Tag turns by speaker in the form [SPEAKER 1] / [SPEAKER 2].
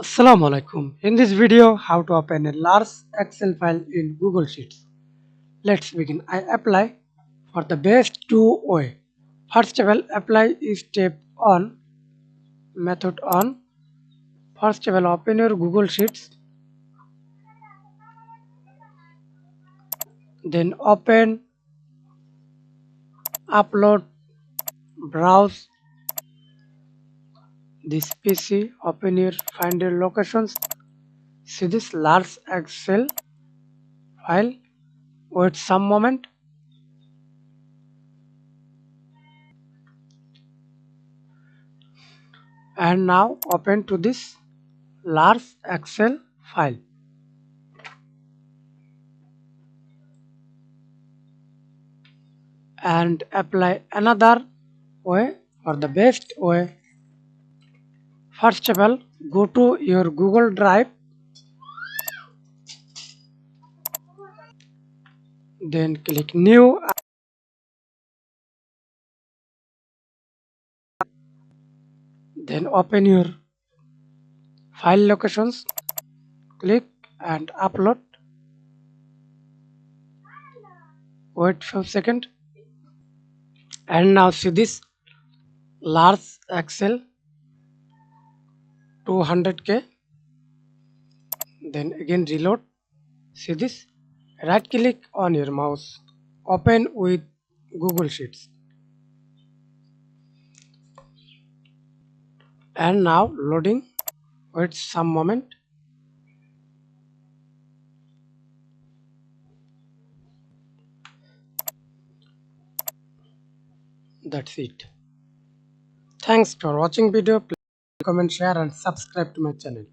[SPEAKER 1] Assalamu alaikum. In this video, how to open a large Excel file in Google Sheets. Let's begin. I apply for the best two way. First of all, apply is step on method on. First of all, open your Google Sheets. Then open, upload, browse this PC. Open your find your locations. See this large Excel file. Wait some moment. And now open to this large Excel file and apply another way or the best way. First of all, go to your Google Drive, then click new, then open your file locations, click and upload. Wait for a second. And now see this large Excel 200k. Then again reload. See this. Right click on your mouse. Open with Google Sheets. And now loading. Wait some moment. That's it. Thanks for watching video. Please comment, share and subscribe to my channel.